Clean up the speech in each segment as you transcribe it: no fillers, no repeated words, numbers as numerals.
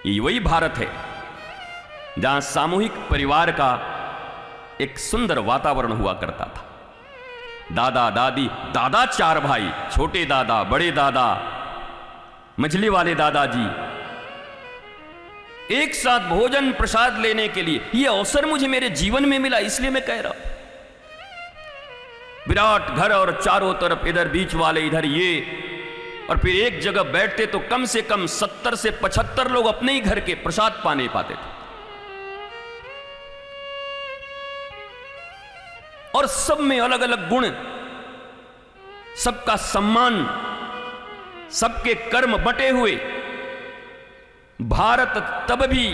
ये वही भारत है जहां सामूहिक परिवार का एक सुंदर वातावरण हुआ करता था। दादा दादी, दादा 4 भाई, छोटे दादा, बड़े दादा, मझली वाले दादाजी, एक साथ भोजन प्रसाद लेने के लिए। यह अवसर मुझे मेरे जीवन में मिला, इसलिए मैं कह रहा हूं। विराट घर और चारों तरफ इधर बीच वाले, इधर ये, और फिर एक जगह बैठते तो कम से कम 70 से 75 लोग अपने ही घर के प्रसाद पाने पाते थे। और सब में अलग अलग गुण, सबका सम्मान, सबके कर्म बटे हुए। भारत तब भी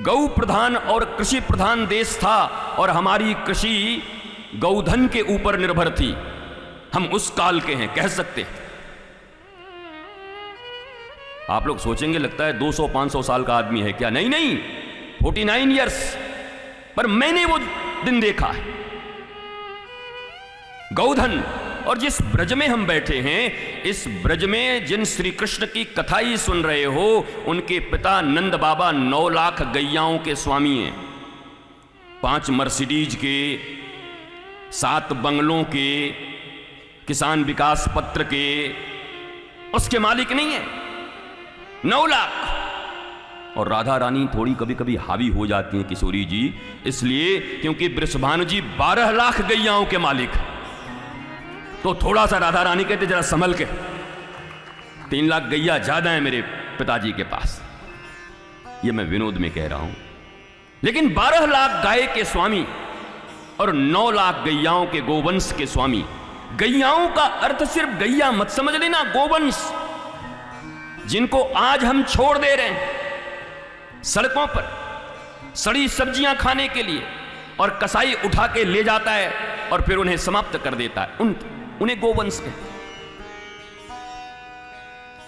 गौ प्रधान और कृषि प्रधान देश था और हमारी कृषि गौधन के ऊपर निर्भर थी। हम उस काल के हैं, कह सकते। आप लोग सोचेंगे लगता है 200-500 साल का आदमी है क्या? नहीं नहीं, 49 ईयर्स। पर मैंने वो दिन देखा है। गौधन। और जिस ब्रज में हम बैठे हैं, इस ब्रज में जिन श्री कृष्ण की कथा ही सुन रहे हो, उनके पिता नंद बाबा 9 लाख गैयाओं के स्वामी हैं। 5 मर्सिडीज के, 7 बंगलों के, किसान विकास पत्र के, उसके मालिक नहीं है। 9 लाख। और राधा रानी थोड़ी कभी कभी हावी हो जाती हैं किशोरी जी, इसलिए क्योंकि वृषभानु जी 12 लाख गैयाओं के मालिक, तो थोड़ा सा राधा रानी कहते जरा संभल के। 3 लाख गैया ज्यादा है मेरे पिताजी के पास, ये मैं विनोद में कह रहा हूं। लेकिन 12 लाख गाय के स्वामी और 9 लाख गैयाओं के गोवंश के स्वामी। गैयाओं का अर्थ सिर्फ गैया मत समझ लेना, गोवंश, जिनको आज हम छोड़ दे रहे हैं सड़कों पर सड़ी सब्जियां खाने के लिए, और कसाई उठा के ले जाता है और फिर उन्हें समाप्त कर देता है। उन्हें गोवंश कहते हैं।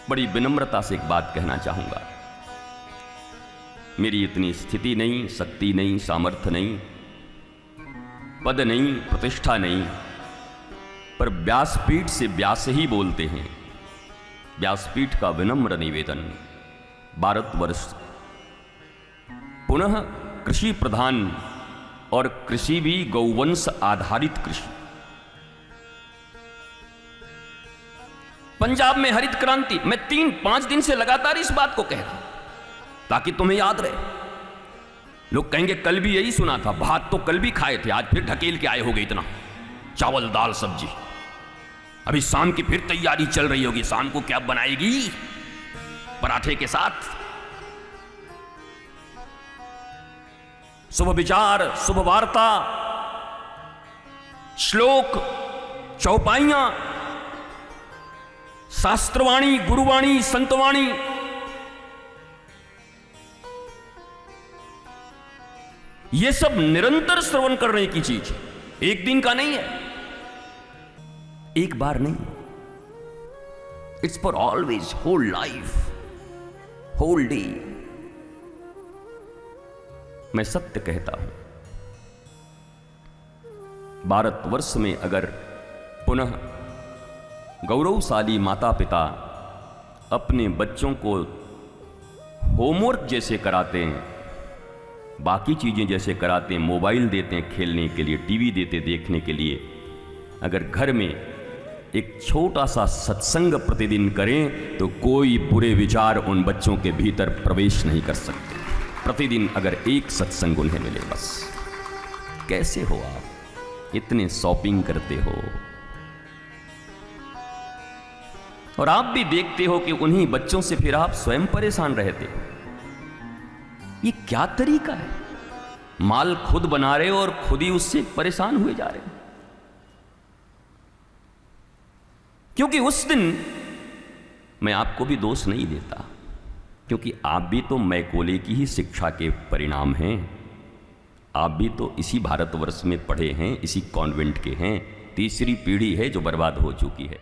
बड़ी विनम्रता से एक बात कहना चाहूंगा, मेरी इतनी स्थिति नहीं, शक्ति नहीं, सामर्थ्य नहीं, पद नहीं, प्रतिष्ठा नहीं, पर व्यासपीठ से व्यास ही बोलते हैं। व्यासपीठ का विनम्र निवेदन, भारतवर्ष पुनः कृषि प्रधान और कृषि भी गौवंश आधारित कृषि। पंजाब में हरित क्रांति, मैं 3-5 दिन से लगातार इस बात को कह रहा हूं ताकि तुम्हें याद रहे। लोग कहेंगे कल भी यही सुना था, भात तो कल भी खाए थे, आज फिर ढकेल के आए होगे इतना, चावल दाल सब्जी। अभी शाम की फिर तैयारी चल रही होगी, शाम को क्या बनाएगी पराठे के साथ। शुभ विचार, शुभ वार्ता, श्लोक, चौपाइयां, शास्त्रवाणी, गुरुवाणी, संतवाणी, ये सब निरंतर श्रवण करने की चीज है, एक दिन का नहीं है, एक बार नहीं। It's for always, whole life, whole day. मैं सत्य कहता हूं, भारतवर्ष में अगर पुनः गौरवशाली माता पिता अपने बच्चों को होमवर्क जैसे कराते हैं, बाकी चीज़ें जैसे कराते हैं, मोबाइल देते हैं खेलने के लिए, टीवी देते देखने के लिए, अगर घर में एक छोटा सा सत्संग प्रतिदिन करें तो कोई बुरे विचार उन बच्चों के भीतर प्रवेश नहीं कर सकते। प्रतिदिन अगर एक सत्संग उन्हें मिले बस। कैसे हो आप, इतने शॉपिंग करते हो, और आप भी देखते हो कि उन्हीं बच्चों से फिर आप स्वयं परेशान रहते हो। ये क्या तरीका है? माल खुद बना रहे हो और खुद ही उससे परेशान हुए जा रहे हो। क्योंकि उस दिन मैं आपको भी दोष नहीं देता, क्योंकि आप भी तो मैकोले की ही शिक्षा के परिणाम हैं। आप भी तो इसी भारतवर्ष में पढ़े हैं, इसी कॉन्वेंट के हैं। तीसरी पीढ़ी है जो बर्बाद हो चुकी है।